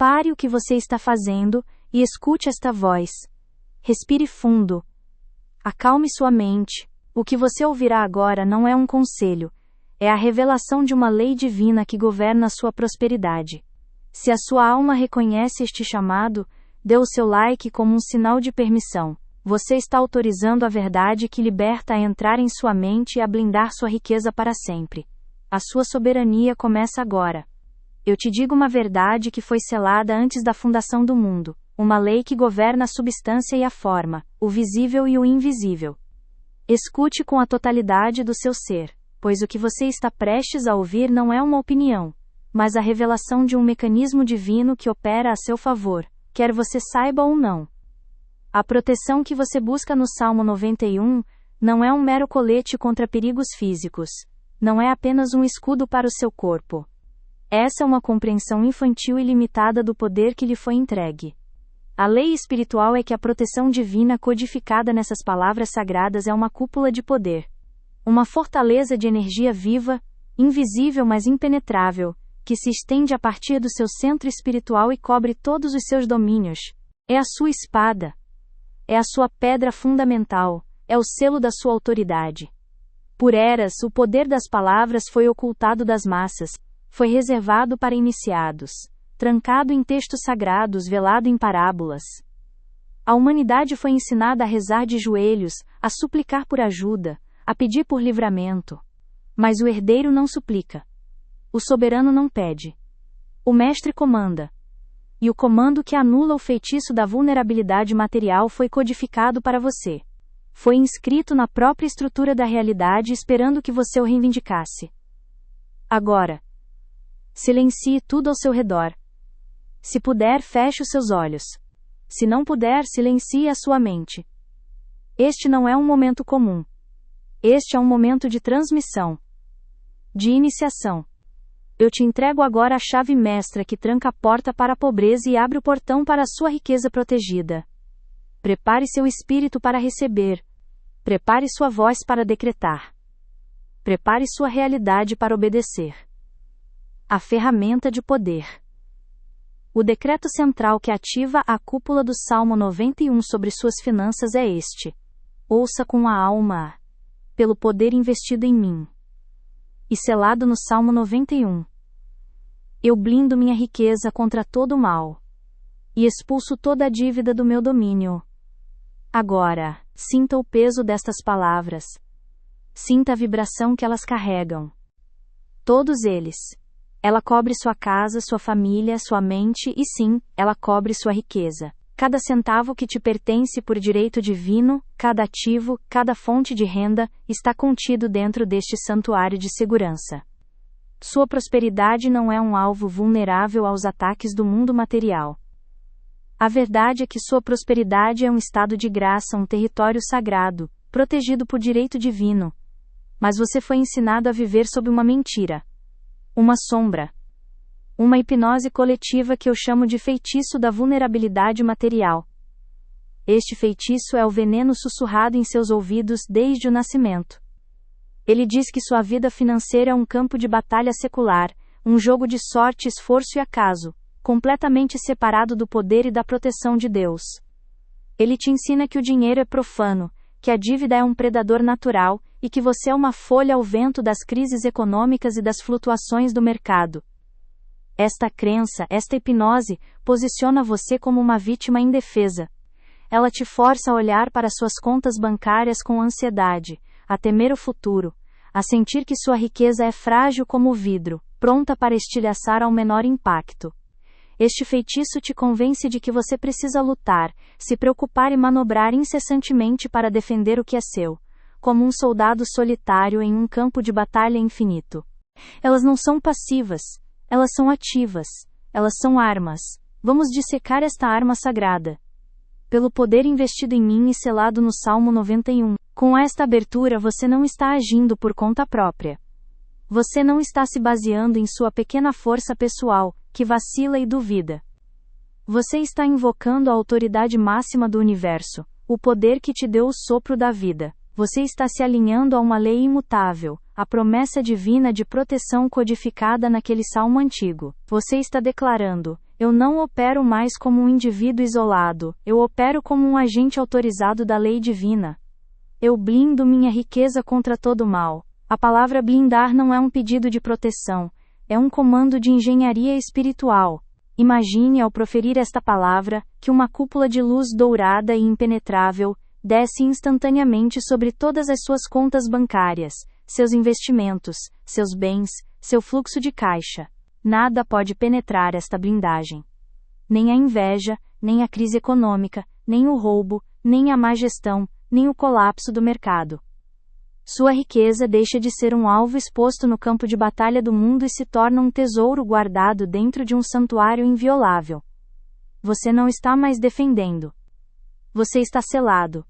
Pare o que você está fazendo e escute esta voz. Respire fundo. Acalme sua mente. O que você ouvirá agora não é um conselho. É a revelação de uma lei divina que governa a sua prosperidade. Se a sua alma reconhece este chamado, dê o seu like como um sinal de permissão. Você está autorizando a verdade que liberta a entrar em sua mente e a blindar sua riqueza para sempre. A sua soberania começa agora. Eu te digo uma verdade que foi selada antes da fundação do mundo, uma lei que governa a substância e a forma, o visível e o invisível. Escute com a totalidade do seu ser, pois o que você está prestes a ouvir não é uma opinião, mas a revelação de um mecanismo divino que opera a seu favor, quer você saiba ou não. A proteção que você busca no Salmo 91 não é um mero colete contra perigos físicos, não é apenas um escudo para o seu corpo. Essa é uma compreensão infantil e limitada do poder que lhe foi entregue. A lei espiritual é que a proteção divina codificada nessas palavras sagradas é uma cúpula de poder. Uma fortaleza de energia viva, invisível mas impenetrável, que se estende a partir do seu centro espiritual e cobre todos os seus domínios. É a sua espada. É a sua pedra fundamental, é o selo da sua autoridade. Por eras, o poder das palavras foi ocultado das massas, foi reservado para iniciados, trancado em textos sagrados, velado em parábolas. A humanidade foi ensinada a rezar de joelhos, a suplicar por ajuda, a pedir por livramento. Mas o herdeiro não suplica. O soberano não pede. O mestre comanda. E o comando que anula o feitiço da vulnerabilidade material foi codificado para você. Foi inscrito na própria estrutura da realidade esperando que você o reivindicasse. Agora, silencie tudo ao seu redor. Se puder, feche os seus olhos. Se não puder, silencie a sua mente. Este não é um momento comum. Este é um momento de transmissão, de iniciação. Eu te entrego agora a chave mestra que tranca a porta para a pobreza e abre o portão para a sua riqueza protegida. Prepare seu espírito para receber. Prepare sua voz para decretar. Prepare sua realidade para obedecer. A ferramenta de poder. O decreto central que ativa a cúpula do Salmo 91 sobre suas finanças é este. Ouça com a alma. Pelo poder investido em mim. E selado no Salmo 91. Eu blindo minha riqueza contra todo o mal. E expulso toda a dívida do meu domínio. Agora, sinta o peso destas palavras. Sinta a vibração que elas carregam. Todos eles. Ela cobre sua casa, sua família, sua mente e sim, ela cobre sua riqueza. Cada centavo que te pertence por direito divino, cada ativo, cada fonte de renda, está contido dentro deste santuário de segurança. Sua prosperidade não é um alvo vulnerável aos ataques do mundo material. A verdade é que sua prosperidade é um estado de graça, um território sagrado, protegido por direito divino. Mas você foi ensinado a viver sob uma mentira. Uma sombra. Uma hipnose coletiva que eu chamo de feitiço da vulnerabilidade material. Este feitiço é o veneno sussurrado em seus ouvidos desde o nascimento. Ele diz que sua vida financeira é um campo de batalha secular, um jogo de sorte, esforço e acaso, completamente separado do poder e da proteção de Deus. Ele te ensina que o dinheiro é profano, que a dívida é um predador natural, e que você é uma folha ao vento das crises econômicas e das flutuações do mercado. Esta crença, esta hipnose, posiciona você como uma vítima indefesa. Ela te força a olhar para suas contas bancárias com ansiedade, a temer o futuro, a sentir que sua riqueza é frágil como o vidro, pronta para estilhaçar ao menor impacto. Este feitiço te convence de que você precisa lutar, se preocupar e manobrar incessantemente para defender o que é seu, como um soldado solitário em um campo de batalha infinito. Elas não são passivas, elas são ativas, elas são armas. Vamos dissecar esta arma sagrada. Pelo poder investido em mim e selado no Salmo 91, com esta abertura você não está agindo por conta própria. Você não está se baseando em sua pequena força pessoal, que vacila e duvida. Você está invocando a autoridade máxima do universo, o poder que te deu o sopro da vida. Você está se alinhando a uma lei imutável, a promessa divina de proteção codificada naquele salmo antigo. Você está declarando: eu não opero mais como um indivíduo isolado, eu opero como um agente autorizado da lei divina. Eu blindo minha riqueza contra todo mal. A palavra blindar não é um pedido de proteção, é um comando de engenharia espiritual. Imagine, ao proferir esta palavra, que uma cúpula de luz dourada e impenetrável desce instantaneamente sobre todas as suas contas bancárias, seus investimentos, seus bens, seu fluxo de caixa. Nada pode penetrar esta blindagem. Nem a inveja, nem a crise econômica, nem o roubo, nem a má gestão, nem o colapso do mercado. Sua riqueza deixa de ser um alvo exposto no campo de batalha do mundo e se torna um tesouro guardado dentro de um santuário inviolável. Você não está mais defendendo. Você está selado.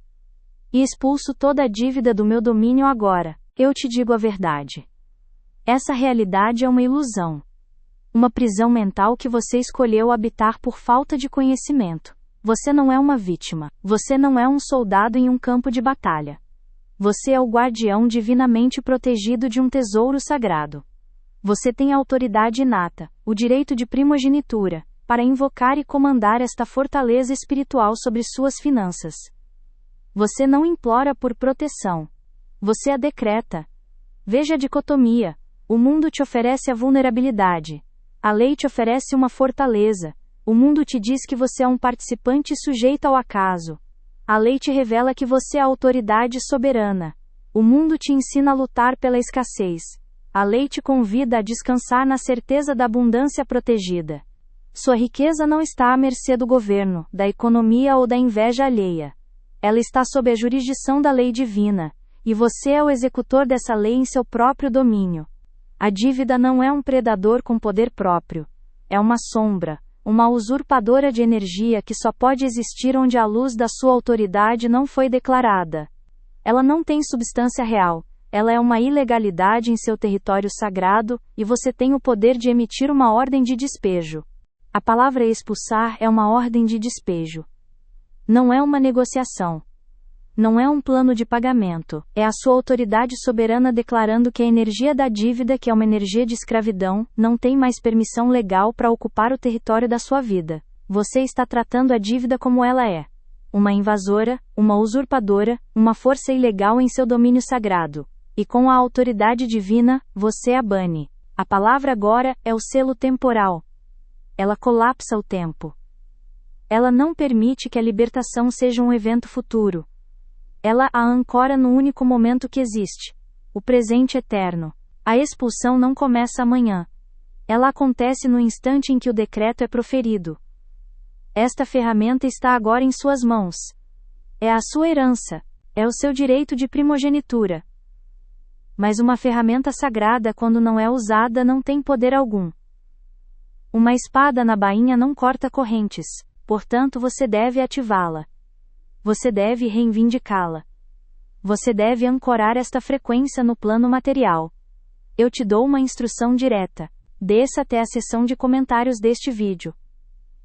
E expulso toda a dívida do meu domínio agora. Eu te digo a verdade. Essa realidade é uma ilusão. Uma prisão mental que você escolheu habitar por falta de conhecimento. Você não é uma vítima. Você não é um soldado em um campo de batalha. Você é o guardião divinamente protegido de um tesouro sagrado. Você tem a autoridade inata, o direito de primogenitura, para invocar e comandar esta fortaleza espiritual sobre suas finanças. Você não implora por proteção. Você a decreta. Veja a dicotomia. O mundo te oferece a vulnerabilidade. A lei te oferece uma fortaleza. O mundo te diz que você é um participante sujeito ao acaso. A lei te revela que você é a autoridade soberana. O mundo te ensina a lutar pela escassez. A lei te convida a descansar na certeza da abundância protegida. Sua riqueza não está à mercê do governo, da economia ou da inveja alheia. Ela está sob a jurisdição da lei divina, e você é o executor dessa lei em seu próprio domínio. A dívida não é um predador com poder próprio. É uma sombra, uma usurpadora de energia que só pode existir onde a luz da sua autoridade não foi declarada. Ela não tem substância real, ela é uma ilegalidade em seu território sagrado, e você tem o poder de emitir uma ordem de despejo. A palavra expulsar é uma ordem de despejo. Não é uma negociação. Não é um plano de pagamento. É a sua autoridade soberana declarando que a energia da dívida, que é uma energia de escravidão, não tem mais permissão legal para ocupar o território da sua vida. Você está tratando a dívida como ela é. Uma invasora, uma usurpadora, uma força ilegal em seu domínio sagrado. E com a autoridade divina, você a bane. A palavra agora é o selo temporal. Ela colapsa o tempo. Ela não permite que a libertação seja um evento futuro. Ela a ancora no único momento que existe, o presente eterno. A expulsão não começa amanhã. Ela acontece no instante em que o decreto é proferido. Esta ferramenta está agora em suas mãos. É a sua herança. É o seu direito de primogenitura. Mas uma ferramenta sagrada, quando não é usada, não tem poder algum. Uma espada na bainha não corta correntes, portanto você deve ativá-la. Você deve reivindicá-la. Você deve ancorar esta frequência no plano material. Eu te dou uma instrução direta. Desça até a seção de comentários deste vídeo.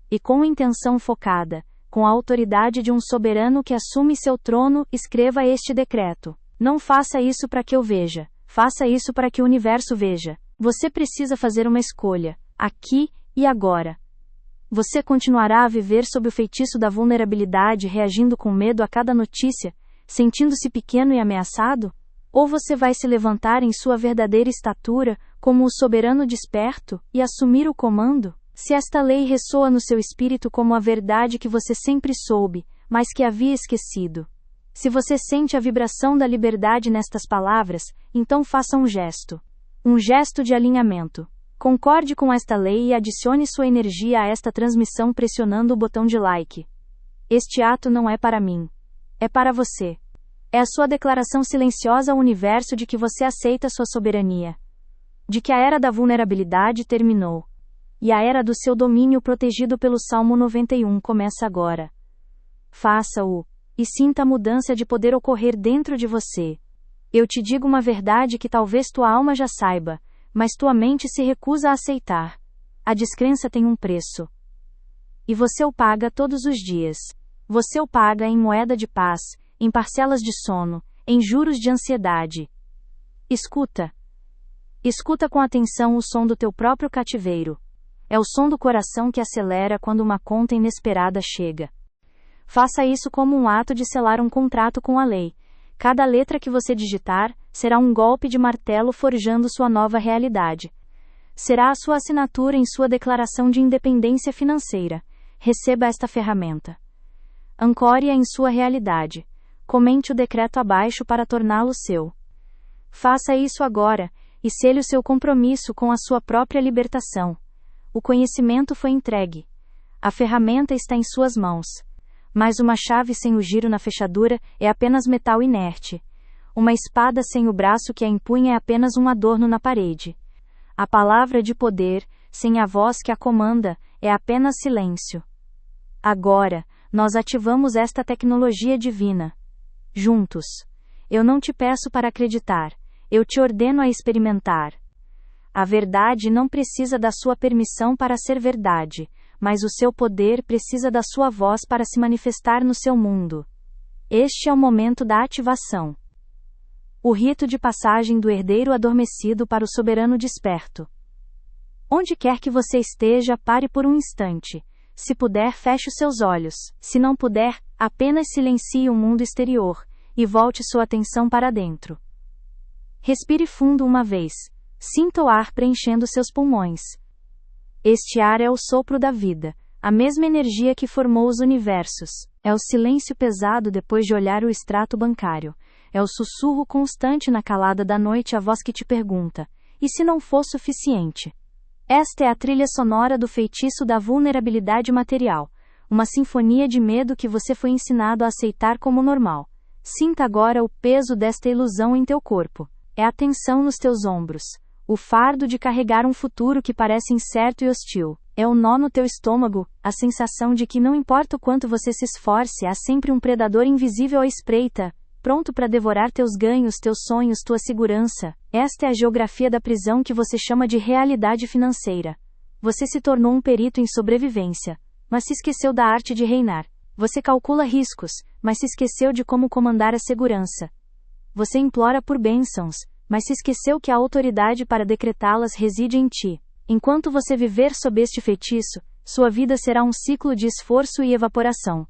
E com intenção focada, com a autoridade de um soberano que assume seu trono, escreva este decreto. Não faça isso para que eu veja. Faça isso para que o universo veja. Você precisa fazer uma escolha, aqui e agora. Você continuará a viver sob o feitiço da vulnerabilidade, reagindo com medo a cada notícia, sentindo-se pequeno e ameaçado? Ou você vai se levantar em sua verdadeira estatura, como o soberano desperto, e assumir o comando? Se esta lei ressoa no seu espírito como a verdade que você sempre soube, mas que havia esquecido. Se você sente a vibração da liberdade nestas palavras, então faça um gesto. Um gesto de alinhamento. Concorde com esta lei e adicione sua energia a esta transmissão pressionando o botão de like. Este ato não é para mim. É para você. É a sua declaração silenciosa ao universo de que você aceita sua soberania. De que a era da vulnerabilidade terminou. E a era do seu domínio protegido pelo Salmo 91 começa agora. Faça-o. E sinta a mudança de poder ocorrer dentro de você. Eu te digo uma verdade que talvez tua alma já saiba, mas tua mente se recusa a aceitar. A descrença tem um preço. E você o paga todos os dias. Você o paga em moeda de paz, em parcelas de sono, em juros de ansiedade. Escuta. Escuta com atenção o som do teu próprio cativeiro. É o som do coração que acelera quando uma conta inesperada chega. Faça isso como um ato de selar um contrato com a lei. Cada letra que você digitar será um golpe de martelo forjando sua nova realidade. Será a sua assinatura em sua declaração de independência financeira. Receba esta ferramenta. Ancore-a em sua realidade. Comente o decreto abaixo para torná-lo seu. Faça isso agora e sele o seu compromisso com a sua própria libertação. O conhecimento foi entregue. A ferramenta está em suas mãos. Mas uma chave sem o giro na fechadura é apenas metal inerte. Uma espada sem o braço que a empunha é apenas um adorno na parede. A palavra de poder, sem a voz que a comanda, é apenas silêncio. Agora, nós ativamos esta tecnologia divina. Juntos. Eu não te peço para acreditar. Eu te ordeno a experimentar. A verdade não precisa da sua permissão para ser verdade, mas o seu poder precisa da sua voz para se manifestar no seu mundo. Este é o momento da ativação. O rito de passagem do herdeiro adormecido para o soberano desperto. Onde quer que você esteja, pare por um instante. Se puder, feche os seus olhos. Se não puder, apenas silencie o mundo exterior e volte sua atenção para dentro. Respire fundo uma vez. Sinta o ar preenchendo seus pulmões. Este ar é o sopro da vida, a mesma energia que formou os universos. É o silêncio pesado depois de olhar o extrato bancário. É o sussurro constante na calada da noite, a voz que te pergunta: e se não for suficiente? Esta é a trilha sonora do feitiço da vulnerabilidade material, uma sinfonia de medo que você foi ensinado a aceitar como normal. Sinta agora o peso desta ilusão em teu corpo. É a tensão nos teus ombros. O fardo de carregar um futuro que parece incerto e hostil. É o nó no teu estômago, a sensação de que não importa o quanto você se esforce, há sempre um predador invisível à espreita, pronto para devorar teus ganhos, teus sonhos, tua segurança. Esta é a geografia da prisão que você chama de realidade financeira. Você se tornou um perito em sobrevivência, mas se esqueceu da arte de reinar. Você calcula riscos, mas se esqueceu de como comandar a segurança. Você implora por bênçãos, mas se esqueceu que a autoridade para decretá-las reside em ti. Enquanto você viver sob este feitiço, sua vida será um ciclo de esforço e evaporação.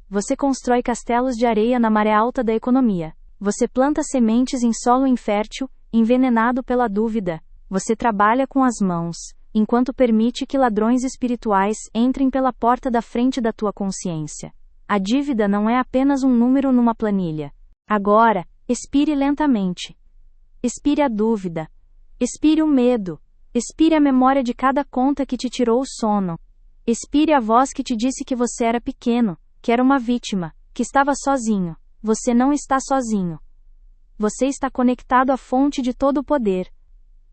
Você constrói castelos de areia na maré alta da economia. Você planta sementes em solo infértil, envenenado pela dúvida. Você trabalha com as mãos, enquanto permite que ladrões espirituais entrem pela porta da frente da tua consciência. A dívida não é apenas um número numa planilha. Agora, expire lentamente. Expire a dúvida. Expire o medo. Expire a memória de cada conta que te tirou o sono. Expire a voz que te disse que você era pequeno, que era uma vítima, que estava sozinho. Você não está sozinho. Você está conectado à fonte de todo o poder.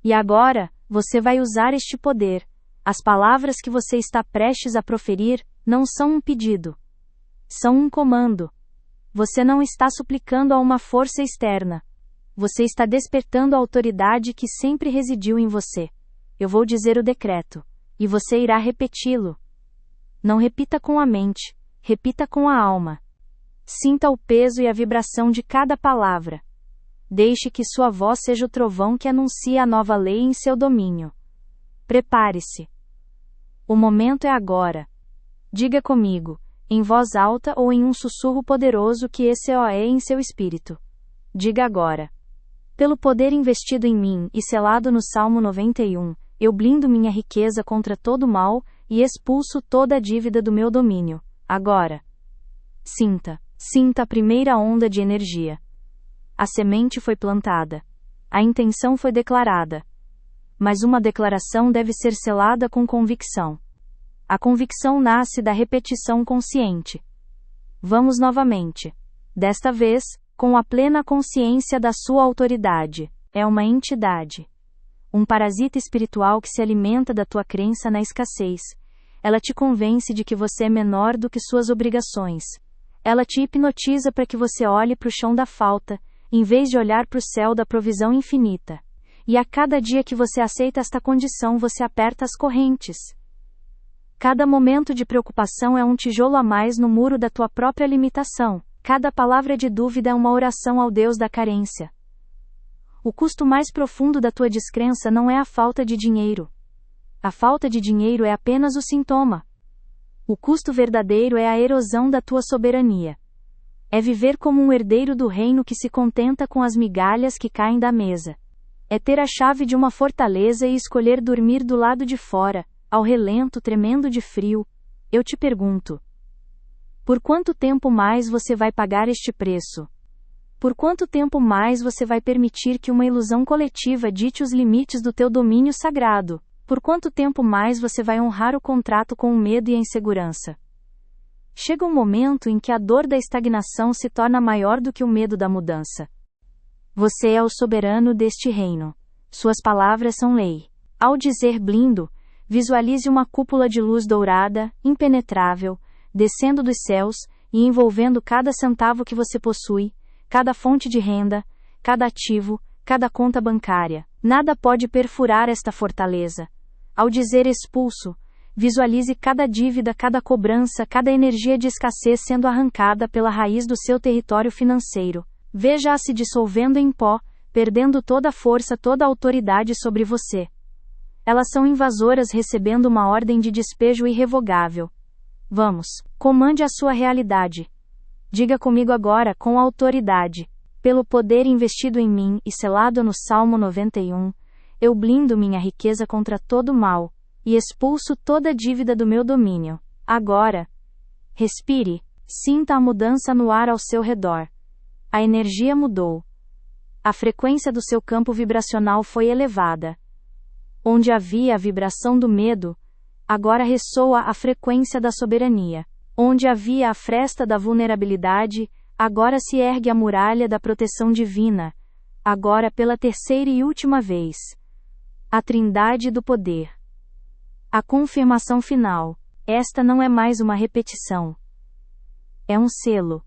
E agora, você vai usar este poder. As palavras que você está prestes a proferir não são um pedido. São um comando. Você não está suplicando a uma força externa. Você está despertando a autoridade que sempre residiu em você. Eu vou dizer o decreto, e você irá repeti-lo. Não repita com a mente, repita com a alma. Sinta o peso e a vibração de cada palavra. Deixe que sua voz seja o trovão que anuncia a nova lei em seu domínio. Prepare-se. O momento é agora. Diga comigo, em voz alta ou em um sussurro poderoso, que esse é em seu espírito. Diga agora. Pelo poder investido em mim e selado no Salmo 91, eu blindo minha riqueza contra todo mal e expulso toda a dívida do meu domínio. Agora. Sinta a primeira onda de energia. A semente foi plantada. A intenção foi declarada. Mas uma declaração deve ser selada com convicção. A convicção nasce da repetição consciente. Vamos novamente. Desta vez, com a plena consciência da sua autoridade. É uma entidade. Um parasita espiritual que se alimenta da tua crença na escassez. Ela te convence de que você é menor do que suas obrigações. Ela te hipnotiza para que você olhe para o chão da falta, em vez de olhar para o céu da provisão infinita. E a cada dia que você aceita esta condição, você aperta as correntes. Cada momento de preocupação é um tijolo a mais no muro da tua própria limitação. Cada palavra de dúvida é uma oração ao Deus da carência. O custo mais profundo da tua descrença não é a falta de dinheiro. A falta de dinheiro é apenas o sintoma. O custo verdadeiro é a erosão da tua soberania. É viver como um herdeiro do reino que se contenta com as migalhas que caem da mesa. É ter a chave de uma fortaleza e escolher dormir do lado de fora, ao relento tremendo de frio. Eu te pergunto: por quanto tempo mais você vai pagar este preço? Por quanto tempo mais você vai permitir que uma ilusão coletiva dite os limites do teu domínio sagrado? Por quanto tempo mais você vai honrar o contrato com o medo e a insegurança? Chega um momento em que a dor da estagnação se torna maior do que o medo da mudança. Você é o soberano deste reino. Suas palavras são lei. Ao dizer blindo, visualize uma cúpula de luz dourada, impenetrável, descendo dos céus e envolvendo cada centavo que você possui, cada fonte de renda, cada ativo, cada conta bancária. Nada pode perfurar esta fortaleza. Ao dizer expulso, visualize cada dívida, cada cobrança, cada energia de escassez sendo arrancada pela raiz do seu território financeiro. Veja-a se dissolvendo em pó, perdendo toda a força, toda a autoridade sobre você. Elas são invasoras recebendo uma ordem de despejo irrevogável. Vamos, comande a sua realidade. Diga comigo agora com autoridade. Pelo poder investido em mim e selado no Salmo 91, eu blindo minha riqueza contra todo mal, e expulso toda dívida do meu domínio. Agora, respire, sinta a mudança no ar ao seu redor. A energia mudou. A frequência do seu campo vibracional foi elevada. Onde havia a vibração do medo, agora ressoa a frequência da soberania. Onde havia a fresta da vulnerabilidade, agora se ergue a muralha da proteção divina. Agora pela terceira e última vez. A Trindade do Poder. A confirmação final. Esta não é mais uma repetição. É um selo.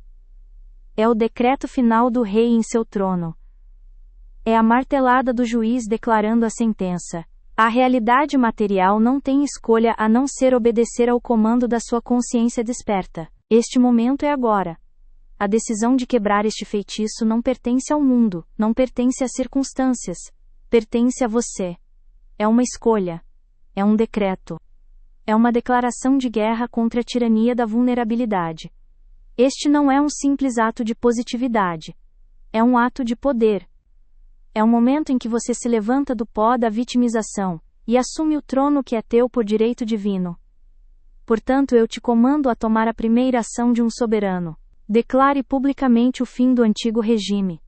É o decreto final do rei em seu trono. É a martelada do juiz declarando a sentença. A realidade material não tem escolha a não ser obedecer ao comando da sua consciência desperta. Este momento é agora. A decisão de quebrar este feitiço não pertence ao mundo, não pertence às circunstâncias. Pertence a você. É uma escolha. É um decreto. É uma declaração de guerra contra a tirania da vulnerabilidade. Este não é um simples ato de positividade. É um ato de poder. É um momento em que você se levanta do pó da vitimização e assume o trono que é teu por direito divino. Portanto, eu te comando a tomar a primeira ação de um soberano. Declare publicamente o fim do antigo regime.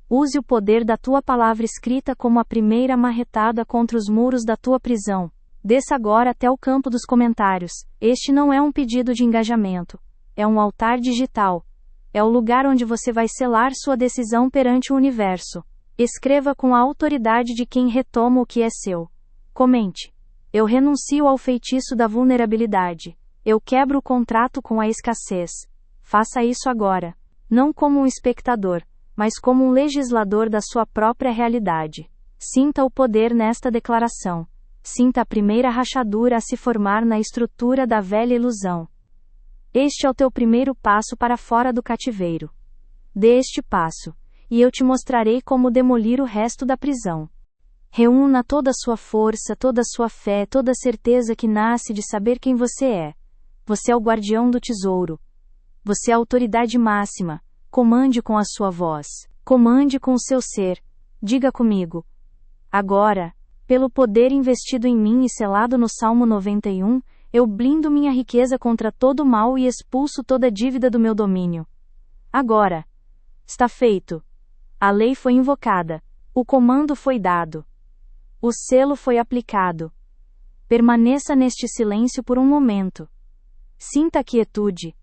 Use o poder da tua palavra escrita como a primeira marretada contra os muros da tua prisão. Desça agora até o campo dos comentários. Este não é um pedido de engajamento. É um altar digital. É o lugar onde você vai selar sua decisão perante o universo. Escreva com a autoridade de quem retoma o que é seu. Comente: eu renuncio ao feitiço da vulnerabilidade. Eu quebro o contrato com a escassez. Faça isso agora. Não como um espectador, mas como um legislador da sua própria realidade. Sinta o poder nesta declaração. Sinta a primeira rachadura a se formar na estrutura da velha ilusão. Este é o teu primeiro passo para fora do cativeiro. Dê este passo, e eu te mostrarei como demolir o resto da prisão. Reúna toda a sua força, toda a sua fé, toda a certeza que nasce de saber quem você é. Você é o guardião do tesouro. Você é a autoridade máxima. Comande com a sua voz. Comande com o seu ser. Diga comigo. Agora, pelo poder investido em mim e selado no Salmo 91, eu blindo minha riqueza contra todo mal e expulso toda dívida do meu domínio. Agora. Está feito. A lei foi invocada. O comando foi dado. O selo foi aplicado. Permaneça neste silêncio por um momento. Sinta a quietude.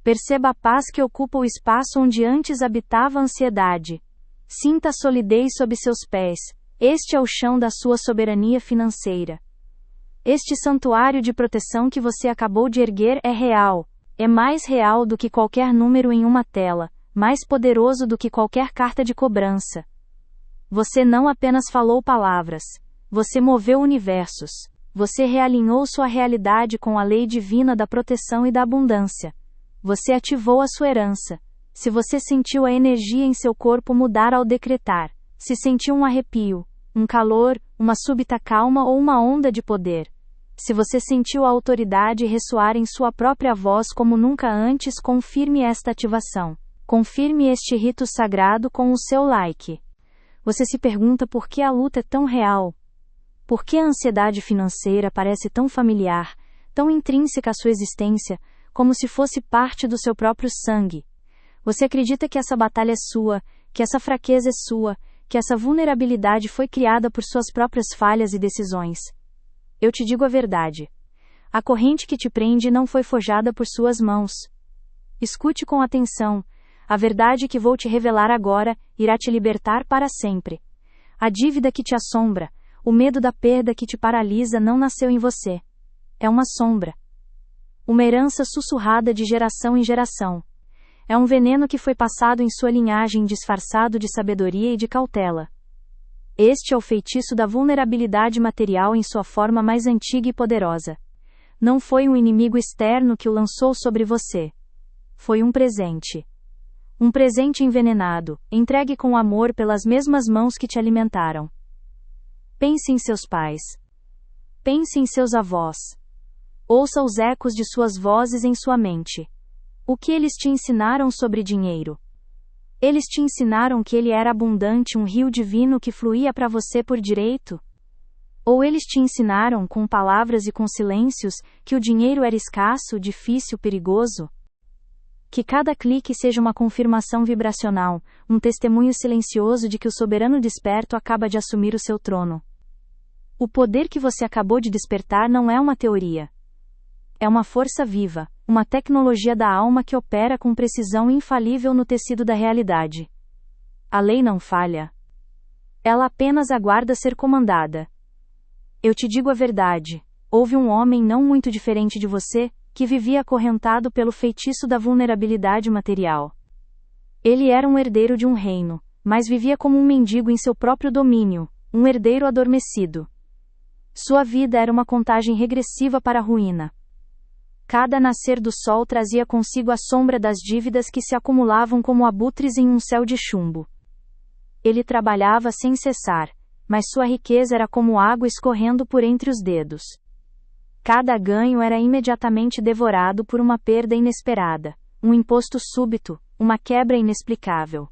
Perceba a paz que ocupa o espaço onde antes habitava a ansiedade. Sinta a solidez sob seus pés. Este é o chão da sua soberania financeira. Este santuário de proteção que você acabou de erguer é real. É mais real do que qualquer número em uma tela, mais poderoso do que qualquer carta de cobrança. Você não apenas falou palavras. Você moveu universos. Você realinhou sua realidade com a lei divina da proteção e da abundância. Você ativou a sua herança. Se você sentiu a energia em seu corpo mudar ao decretar, Se sentiu um arrepio, um calor, uma súbita calma ou uma onda de poder. Se você sentiu a autoridade ressoar em sua própria voz como nunca antes, confirme esta ativação. Confirme este rito sagrado com o seu like. Você se pergunta por que a luta é tão real? Por que a ansiedade financeira parece tão familiar, tão intrínseca à sua existência, como se fosse parte do seu próprio sangue? Você acredita que essa batalha é sua, que essa fraqueza é sua, que essa vulnerabilidade foi criada por suas próprias falhas e decisões? Eu te digo a verdade. A corrente que te prende não foi forjada por suas mãos. Escute com atenção. A verdade que vou te revelar agora irá te libertar para sempre. A dívida que te assombra, o medo da perda que te paralisa não nasceu em você. É uma sombra. Uma herança sussurrada de geração em geração. É um veneno que foi passado em sua linhagem disfarçado de sabedoria e de cautela. Este é o feitiço da vulnerabilidade material em sua forma mais antiga e poderosa. Não foi um inimigo externo que o lançou sobre você. Foi um presente. Um presente envenenado, entregue com amor pelas mesmas mãos que te alimentaram. Pense em seus pais. Pense em seus avós. Ouça os ecos de suas vozes em sua mente. O que eles te ensinaram sobre dinheiro? Eles te ensinaram que ele era abundante, um rio divino que fluía para você por direito? Ou eles te ensinaram, com palavras e com silêncios, que o dinheiro era escasso, difícil, perigoso? Que cada clique seja uma confirmação vibracional, um testemunho silencioso de que o soberano desperto acaba de assumir o seu trono. O poder que você acabou de despertar não é uma teoria. É uma força viva, uma tecnologia da alma que opera com precisão infalível no tecido da realidade. A lei não falha. Ela apenas aguarda ser comandada. Eu te digo a verdade. Houve um homem não muito diferente de você, que vivia acorrentado pelo feitiço da vulnerabilidade material. Ele era um herdeiro de um reino, mas vivia como um mendigo em seu próprio domínio, um herdeiro adormecido. Sua vida era uma contagem regressiva para a ruína. Cada nascer do sol trazia consigo a sombra das dívidas que se acumulavam como abutres em um céu de chumbo. Ele trabalhava sem cessar, mas sua riqueza era como água escorrendo por entre os dedos. Cada ganho era imediatamente devorado por uma perda inesperada, um imposto súbito, uma quebra inexplicável.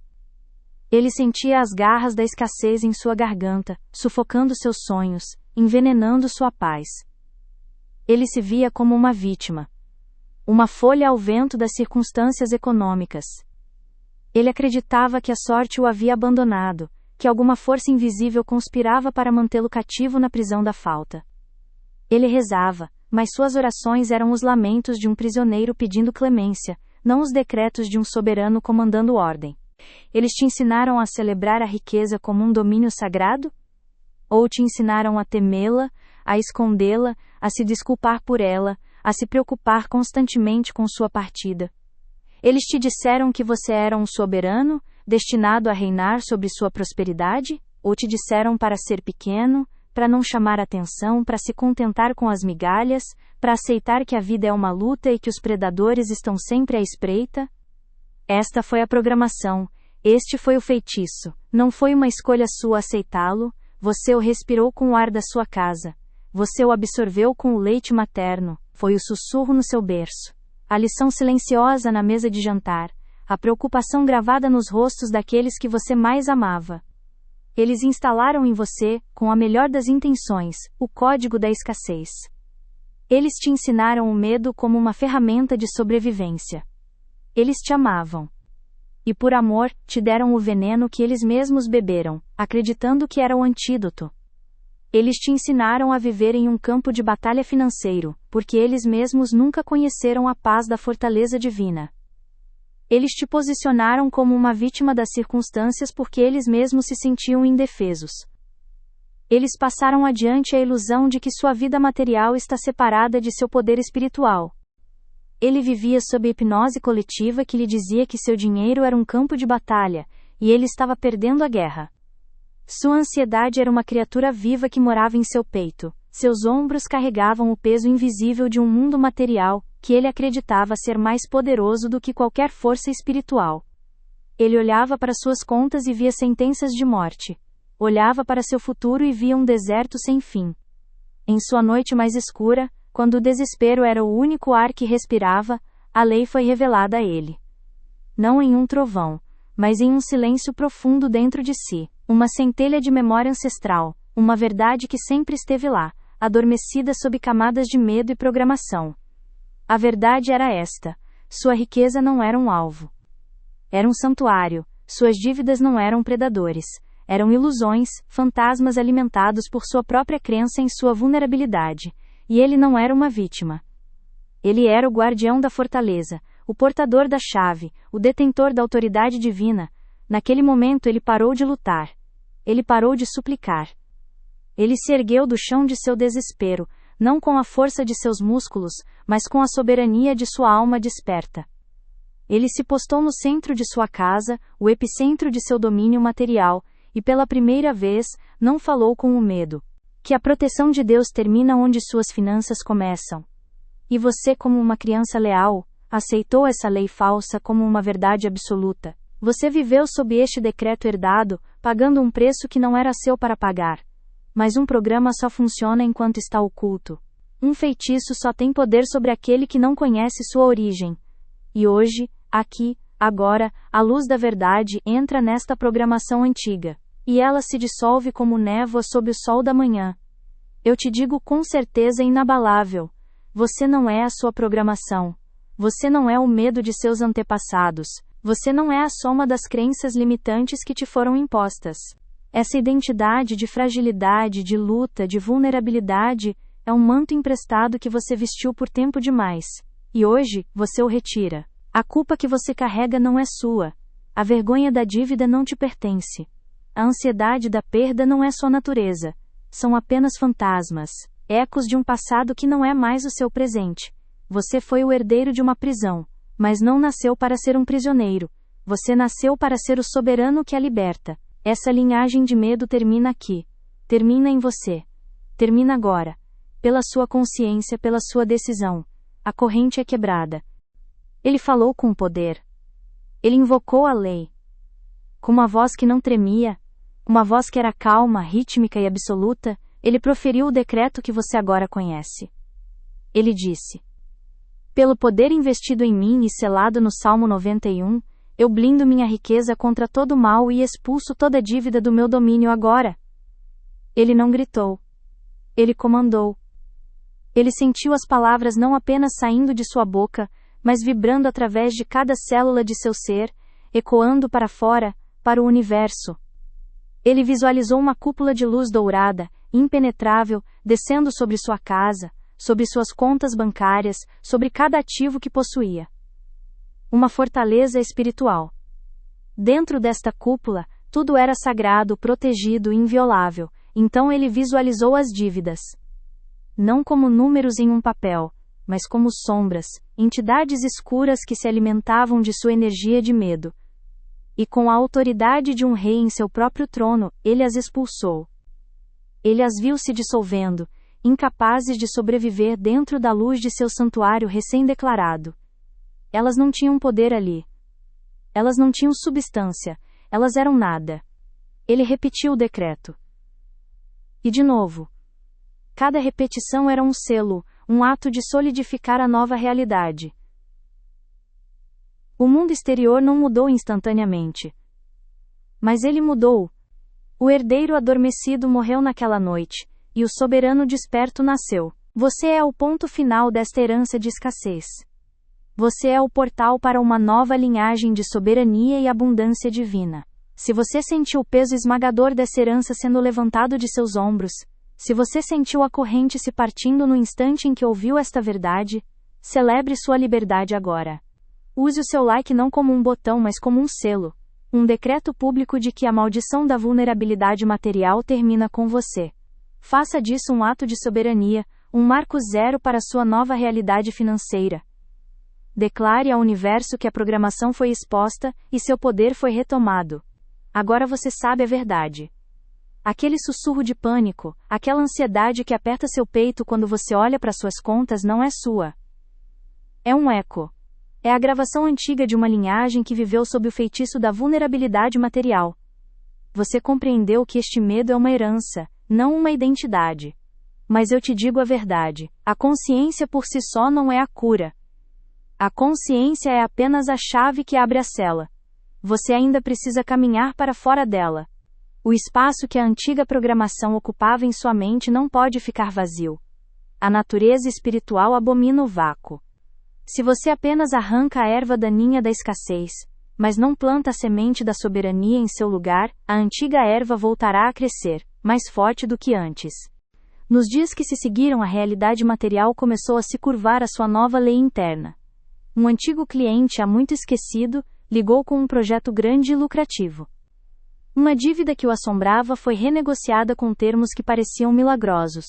Ele sentia as garras da escassez em sua garganta, sufocando seus sonhos, envenenando sua paz. Ele se via como uma vítima. Uma folha ao vento das circunstâncias econômicas. Ele acreditava que a sorte o havia abandonado, que alguma força invisível conspirava para mantê-lo cativo na prisão da falta. Ele rezava, mas suas orações eram os lamentos de um prisioneiro pedindo clemência, não os decretos de um soberano comandando ordem. Eles te ensinaram a celebrar a riqueza como um domínio sagrado? Ou te ensinaram a temê-la, a escondê-la, a se desculpar por ela, a se preocupar constantemente com sua partida? Eles te disseram que você era um soberano, destinado a reinar sobre sua prosperidade? Ou te disseram para ser pequeno, para não chamar atenção, para se contentar com as migalhas, para aceitar que a vida é uma luta e que os predadores estão sempre à espreita? Esta foi a programação, este foi o feitiço, não foi uma escolha sua aceitá-lo, você o respirou com o ar da sua casa, você o absorveu com o leite materno, foi o sussurro no seu berço, a lição silenciosa na mesa de jantar, a preocupação gravada nos rostos daqueles que você mais amava. Eles instalaram em você, com a melhor das intenções, o código da escassez. Eles te ensinaram o medo como uma ferramenta de sobrevivência. Eles te amavam. E por amor, te deram o veneno que eles mesmos beberam, acreditando que era o antídoto. Eles te ensinaram a viver em um campo de batalha financeiro, porque eles mesmos nunca conheceram a paz da fortaleza divina. Eles te posicionaram como uma vítima das circunstâncias porque eles mesmos se sentiam indefesos. Eles passaram adiante a ilusão de que sua vida material está separada de seu poder espiritual. Ele vivia sob hipnose coletiva que lhe dizia que seu dinheiro era um campo de batalha, e ele estava perdendo a guerra. Sua ansiedade era uma criatura viva que morava em seu peito, seus ombros carregavam o peso invisível de um mundo material, que ele acreditava ser mais poderoso do que qualquer força espiritual. Ele olhava para suas contas e via sentenças de morte. Olhava para seu futuro e via um deserto sem fim. Em sua noite mais escura, quando o desespero era o único ar que respirava, a lei foi revelada a ele. Não em um trovão, mas em um silêncio profundo dentro de si, uma centelha de memória ancestral, uma verdade que sempre esteve lá, adormecida sob camadas de medo e programação. A verdade era esta: sua riqueza não era um alvo. Era um santuário, suas dívidas não eram predadores. Eram ilusões, fantasmas alimentados por sua própria crença em sua vulnerabilidade. E ele não era uma vítima. Ele era o guardião da fortaleza, o portador da chave, o detentor da autoridade divina. Naquele momento ele parou de lutar. Ele parou de suplicar. Ele se ergueu do chão de seu desespero, não com a força de seus músculos, mas com a soberania de sua alma desperta. Ele se postou no centro de sua casa, o epicentro de seu domínio material, e pela primeira vez, não falou com o medo. Que a proteção de Deus termina onde suas finanças começam. E você, como uma criança leal, aceitou essa lei falsa como uma verdade absoluta. Você viveu sob este decreto herdado, pagando um preço que não era seu para pagar. Mas um programa só funciona enquanto está oculto. Um feitiço só tem poder sobre aquele que não conhece sua origem. E hoje, aqui, agora, a luz da verdade entra nesta programação antiga. E ela se dissolve como névoa sob o sol da manhã. Eu te digo com certeza inabalável: você não é a sua programação. Você não é o medo de seus antepassados. Você não é a soma das crenças limitantes que te foram impostas. Essa identidade de fragilidade, de luta, de vulnerabilidade, é um manto emprestado que você vestiu por tempo demais. E hoje, você o retira. A culpa que você carrega não é sua. A vergonha da dívida não te pertence. A ansiedade da perda não é sua natureza. São apenas fantasmas, ecos de um passado que não é mais o seu presente. Você foi o herdeiro de uma prisão, mas não nasceu para ser um prisioneiro. Você nasceu para ser o soberano que a liberta. Essa linhagem de medo termina aqui. Termina em você. Termina agora. Pela sua consciência, pela sua decisão. A corrente é quebrada. Ele falou com poder. Ele invocou a lei. Com uma voz que não tremia, uma voz que era calma, rítmica e absoluta, ele proferiu o decreto que você agora conhece. Ele disse: pelo poder investido em mim e selado no Salmo 91, eu blindo minha riqueza contra todo mal e expulso toda dívida do meu domínio agora. Ele não gritou. Ele comandou. Ele sentiu as palavras não apenas saindo de sua boca, mas vibrando através de cada célula de seu ser, ecoando para fora, para o universo. Ele visualizou uma cúpula de luz dourada, impenetrável, descendo sobre sua casa, sobre suas contas bancárias, sobre cada ativo que possuía. Uma fortaleza espiritual. Dentro desta cúpula, tudo era sagrado, protegido e inviolável. Então ele visualizou as dívidas. Não como números em um papel, mas como sombras, entidades escuras que se alimentavam de sua energia de medo. E com a autoridade de um rei em seu próprio trono, ele as expulsou. Ele as viu se dissolvendo, incapazes de sobreviver dentro da luz de seu santuário recém-declarado. Elas não tinham poder ali. Elas não tinham substância, elas eram nada. Ele repetiu o decreto. E de novo. Cada repetição era um selo, um ato de solidificar a nova realidade. O mundo exterior não mudou instantaneamente. Mas ele mudou. O herdeiro adormecido morreu naquela noite, e o soberano desperto nasceu. Você é o ponto final desta herança de escassez. Você é o portal para uma nova linhagem de soberania e abundância divina. Se você sentiu o peso esmagador dessa herança sendo levantado de seus ombros, se você sentiu a corrente se partindo no instante em que ouviu esta verdade, celebre sua liberdade agora. Use o seu like não como um botão, mas como um selo, um decreto público de que a maldição da vulnerabilidade material termina com você. Faça disso um ato de soberania, um marco zero para sua nova realidade financeira. Declare ao universo que a programação foi exposta e seu poder foi retomado. Agora você sabe a verdade. Aquele sussurro de pânico, aquela ansiedade que aperta seu peito quando você olha para suas contas não é sua. É um eco. É a gravação antiga de uma linhagem que viveu sob o feitiço da vulnerabilidade material. Você compreendeu que este medo é uma herança, não uma identidade. Mas eu te digo a verdade: a consciência por si só não é a cura. A consciência é apenas a chave que abre a cela. Você ainda precisa caminhar para fora dela. O espaço que a antiga programação ocupava em sua mente não pode ficar vazio. A natureza espiritual abomina o vácuo. Se você apenas arranca a erva daninha da escassez, mas não planta a semente da soberania em seu lugar, a antiga erva voltará a crescer, mais forte do que antes. Nos dias que se seguiram, a realidade material começou a se curvar à sua nova lei interna. Um antigo cliente, há muito esquecido, ligou com um projeto grande e lucrativo. Uma dívida que o assombrava foi renegociada com termos que pareciam milagrosos.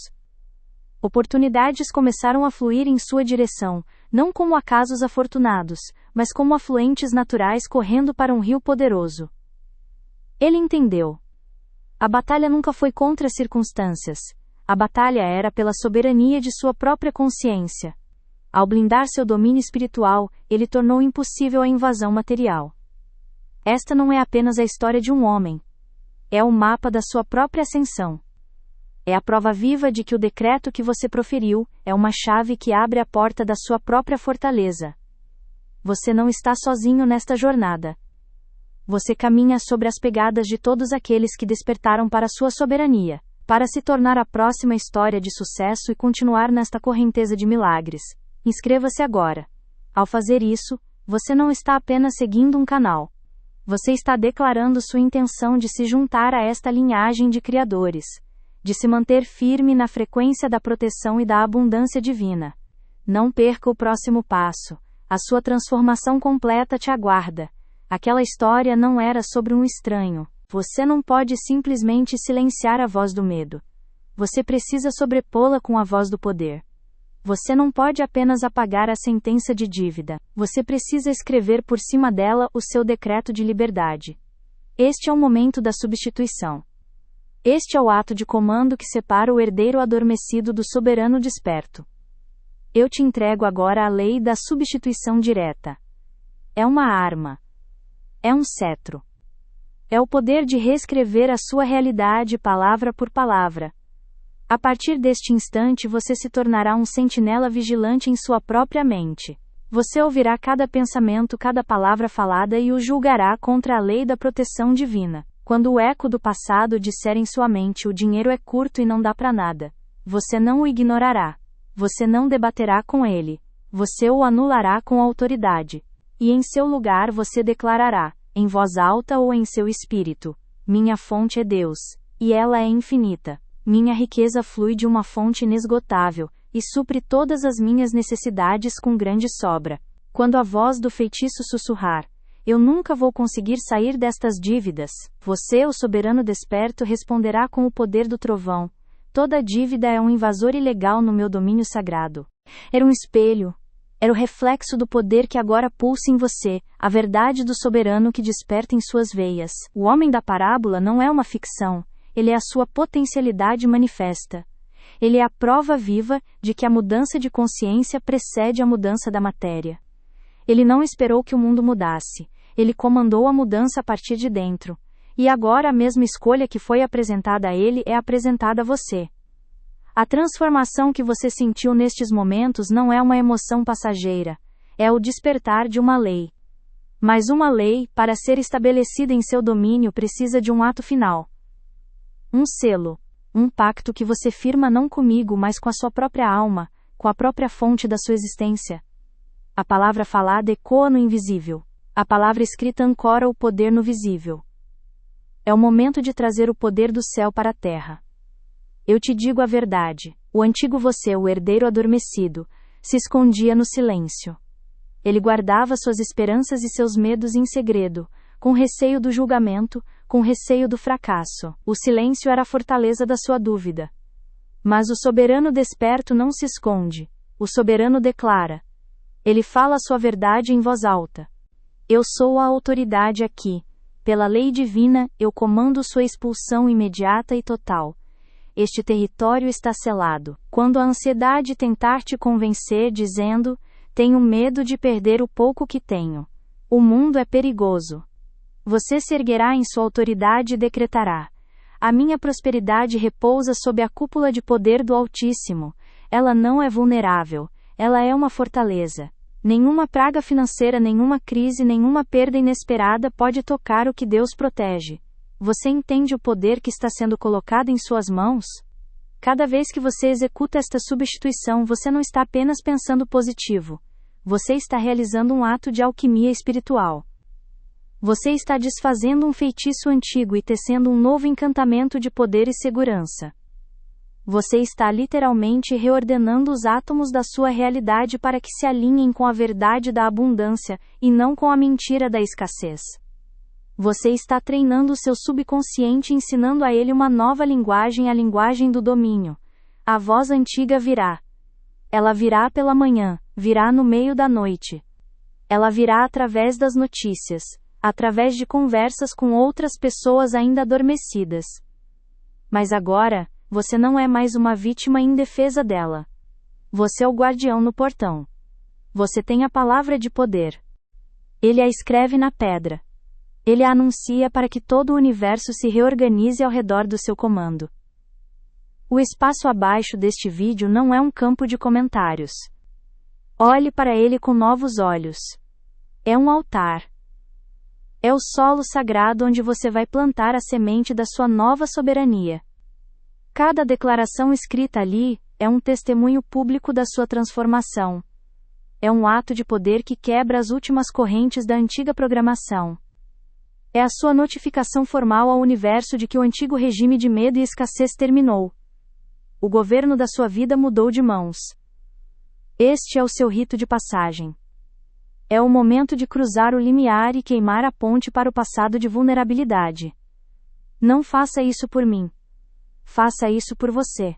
Oportunidades começaram a fluir em sua direção, não como acasos afortunados, mas como afluentes naturais correndo para um rio poderoso. Ele entendeu. A batalha nunca foi contra as circunstâncias. A batalha era pela soberania de sua própria consciência. Ao blindar seu domínio espiritual, ele tornou impossível a invasão material. Esta não é apenas a história de um homem. É o mapa da sua própria ascensão. É a prova viva de que o decreto que você proferiu é uma chave que abre a porta da sua própria fortaleza. Você não está sozinho nesta jornada. Você caminha sobre as pegadas de todos aqueles que despertaram para sua soberania, para se tornar a próxima história de sucesso e continuar nesta correnteza de milagres. Inscreva-se agora. Ao fazer isso, você não está apenas seguindo um canal. Você está declarando sua intenção de se juntar a esta linhagem de criadores, de se manter firme na frequência da proteção e da abundância divina. Não perca o próximo passo. A sua transformação completa te aguarda. Aquela história não era sobre um estranho. Você não pode simplesmente silenciar a voz do medo. Você precisa sobrepô-la com a voz do poder. Você não pode apenas apagar a sentença de dívida. Você precisa escrever por cima dela o seu decreto de liberdade. Este é o momento da substituição. Este é o ato de comando que separa o herdeiro adormecido do soberano desperto. Eu te entrego agora a lei da substituição direta. É uma arma. É um cetro. É o poder de reescrever a sua realidade palavra por palavra. A partir deste instante você se tornará um sentinela vigilante em sua própria mente. Você ouvirá cada pensamento, cada palavra falada e o julgará contra a lei da proteção divina. Quando o eco do passado disser em sua mente: o dinheiro é curto e não dá para nada, você não o ignorará. Você não debaterá com ele. Você o anulará com autoridade. E em seu lugar você declarará, em voz alta ou em seu espírito: minha fonte é Deus, e ela é infinita. Minha riqueza flui de uma fonte inesgotável, e supre todas as minhas necessidades com grande sobra. Quando a voz do feitiço sussurrar: eu nunca vou conseguir sair destas dívidas, você, o soberano desperto, responderá com o poder do trovão: toda dívida é um invasor ilegal no meu domínio sagrado. Era um espelho. Era o reflexo do poder que agora pulsa em você, a verdade do soberano que desperta em suas veias. O homem da parábola não é uma ficção. Ele é a sua potencialidade manifesta. Ele é a prova viva de que a mudança de consciência precede a mudança da matéria. Ele não esperou que o mundo mudasse. Ele comandou a mudança a partir de dentro. E agora a mesma escolha que foi apresentada a ele é apresentada a você. A transformação que você sentiu nestes momentos não é uma emoção passageira. É o despertar de uma lei. Mas uma lei, para ser estabelecida em seu domínio, precisa de um ato final. Um selo. Um pacto que você firma não comigo, mas com a sua própria alma, com a própria fonte da sua existência. A palavra falada ecoa no invisível. A palavra escrita ancora o poder no visível. É o momento de trazer o poder do céu para a terra. Eu te digo a verdade: o antigo você, o herdeiro adormecido, se escondia no silêncio. Ele guardava suas esperanças e seus medos em segredo, com receio do julgamento, com receio do fracasso. O silêncio era a fortaleza da sua dúvida. Mas o soberano desperto não se esconde. O soberano declara. Ele fala a sua verdade em voz alta. Eu sou a autoridade aqui. Pela lei divina, eu comando sua expulsão imediata e total. Este território está selado. Quando a ansiedade tentar te convencer dizendo: Tenho medo de perder o pouco que tenho. O mundo é perigoso. Você se erguerá em sua autoridade e decretará: a minha prosperidade repousa sob a cúpula de poder do Altíssimo. Ela não é vulnerável, ela é uma fortaleza. Nenhuma praga financeira, nenhuma crise, nenhuma perda inesperada pode tocar o que Deus protege. Você entende o poder que está sendo colocado em suas mãos? Cada vez que você executa esta substituição, você não está apenas pensando positivo. Você está realizando um ato de alquimia espiritual. Você está desfazendo um feitiço antigo e tecendo um novo encantamento de poder e segurança. Você está literalmente reordenando os átomos da sua realidade para que se alinhem com a verdade da abundância, e não com a mentira da escassez. Você está treinando o seu subconsciente, ensinando a ele uma nova linguagem, a linguagem do domínio. A voz antiga virá. Ela virá pela manhã, virá no meio da noite. Ela virá através das notícias, através de conversas com outras pessoas ainda adormecidas. Mas agora, você não é mais uma vítima indefesa dela. Você é o guardião no portão. Você tem a palavra de poder. Ele a escreve na pedra. Ele a anuncia para que todo o universo se reorganize ao redor do seu comando. O espaço abaixo deste vídeo não é um campo de comentários. Olhe para ele com novos olhos. É um altar. É o solo sagrado onde você vai plantar a semente da sua nova soberania. Cada declaração escrita ali é um testemunho público da sua transformação. É um ato de poder que quebra as últimas correntes da antiga programação. É a sua notificação formal ao universo de que o antigo regime de medo e escassez terminou. O governo da sua vida mudou de mãos. Este é o seu rito de passagem. É o momento de cruzar o limiar e queimar a ponte para o passado de vulnerabilidade. Não faça isso por mim. Faça isso por você.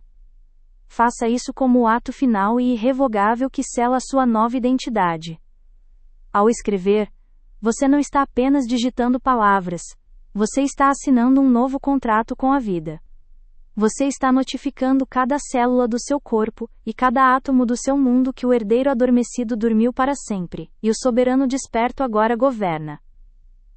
Faça isso como o ato final e irrevogável que sela a sua nova identidade. Ao escrever, você não está apenas digitando palavras. Você está assinando um novo contrato com a vida. Você está notificando cada célula do seu corpo e cada átomo do seu mundo que o herdeiro adormecido dormiu para sempre, e o soberano desperto agora governa.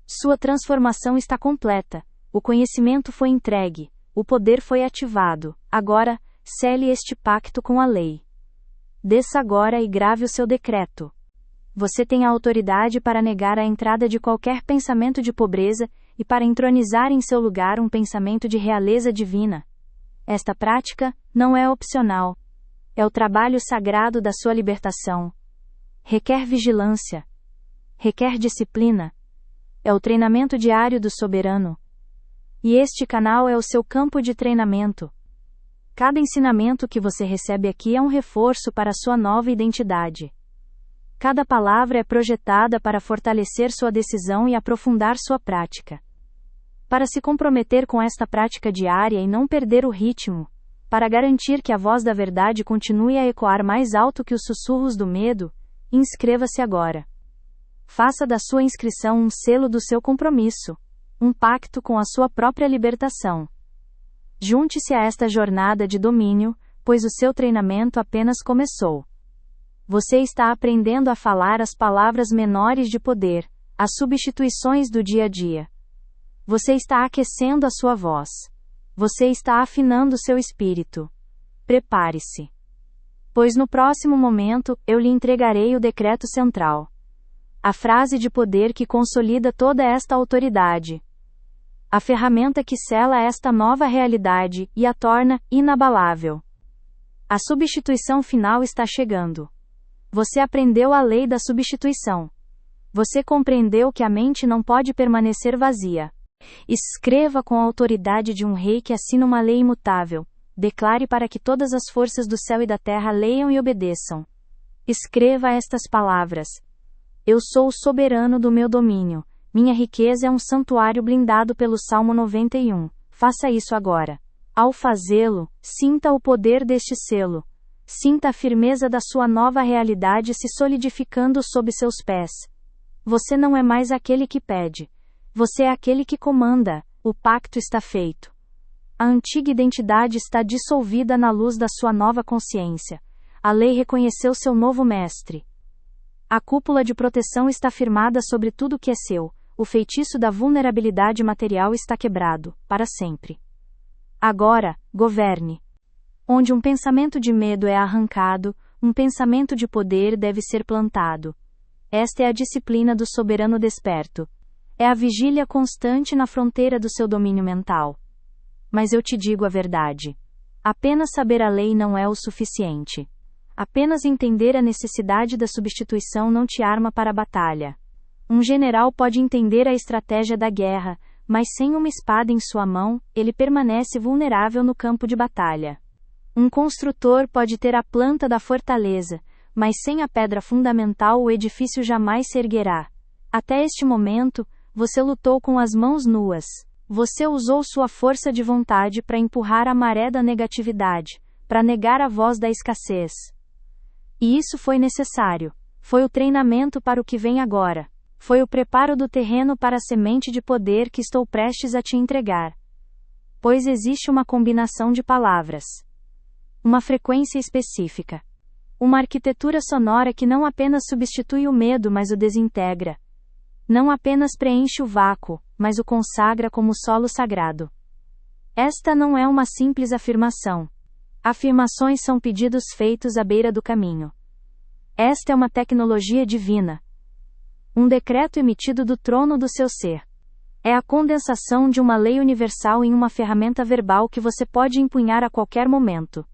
Sua transformação está completa. O conhecimento foi entregue. O poder foi ativado. Agora, sele este pacto com a lei. Desça agora e grave o seu decreto. Você tem a autoridade para negar a entrada de qualquer pensamento de pobreza e para entronizar em seu lugar um pensamento de realeza divina. Esta prática não é opcional. É o trabalho sagrado da sua libertação. Requer vigilância. Requer disciplina. É o treinamento diário do soberano. E este canal é o seu campo de treinamento. Cada ensinamento que você recebe aqui é um reforço para a sua nova identidade. Cada palavra é projetada para fortalecer sua decisão e aprofundar sua prática. Para se comprometer com esta prática diária e não perder o ritmo, para garantir que a voz da verdade continue a ecoar mais alto que os sussurros do medo, inscreva-se agora. Faça da sua inscrição um selo do seu compromisso, um pacto com a sua própria libertação. Junte-se a esta jornada de domínio, pois o seu treinamento apenas começou. Você está aprendendo a falar as palavras menores de poder, as substituições do dia a dia. Você está aquecendo a sua voz. Você está afinando seu espírito. Prepare-se. Pois no próximo momento, eu lhe entregarei o decreto central. A frase de poder que consolida toda esta autoridade. A ferramenta que sela esta nova realidade e a torna inabalável. A substituição final está chegando. Você aprendeu a lei da substituição. Você compreendeu que a mente não pode permanecer vazia. Escreva com a autoridade de um rei que assina uma lei imutável. Declare para que todas as forças do céu e da terra leiam e obedeçam. Escreva estas palavras. Eu sou o soberano do meu domínio. Minha riqueza é um santuário blindado pelo Salmo 91. Faça isso agora. Ao fazê-lo, sinta o poder deste selo. Sinta a firmeza da sua nova realidade se solidificando sob seus pés. Você não é mais aquele que pede. Você é aquele que comanda. O pacto está feito. A antiga identidade está dissolvida na luz da sua nova consciência. A lei reconheceu seu novo mestre. A cúpula de proteção está firmada sobre tudo que é seu, o feitiço da vulnerabilidade material está quebrado, para sempre. Agora, governe. Onde um pensamento de medo é arrancado, um pensamento de poder deve ser plantado. Esta é a disciplina do soberano desperto. É a vigília constante na fronteira do seu domínio mental. Mas eu te digo a verdade. Apenas saber a lei não é o suficiente. Apenas entender a necessidade da substituição não te arma para a batalha. Um general pode entender a estratégia da guerra, mas sem uma espada em sua mão, ele permanece vulnerável no campo de batalha. Um construtor pode ter a planta da fortaleza, mas sem a pedra fundamental o edifício jamais se erguerá. Até este momento, você lutou com as mãos nuas. Você usou sua força de vontade para empurrar a maré da negatividade, para negar a voz da escassez. E isso foi necessário. Foi o treinamento para o que vem agora. Foi o preparo do terreno para a semente de poder que estou prestes a te entregar. Pois existe uma combinação de palavras. Uma frequência específica. Uma arquitetura sonora que não apenas substitui o medo, mas o desintegra. Não apenas preenche o vácuo, mas o consagra como solo sagrado. Esta não é uma simples afirmação. Afirmações são pedidos feitos à beira do caminho. Esta é uma tecnologia divina. Um decreto emitido do trono do seu ser. É a condensação de uma lei universal em uma ferramenta verbal que você pode empunhar a qualquer momento.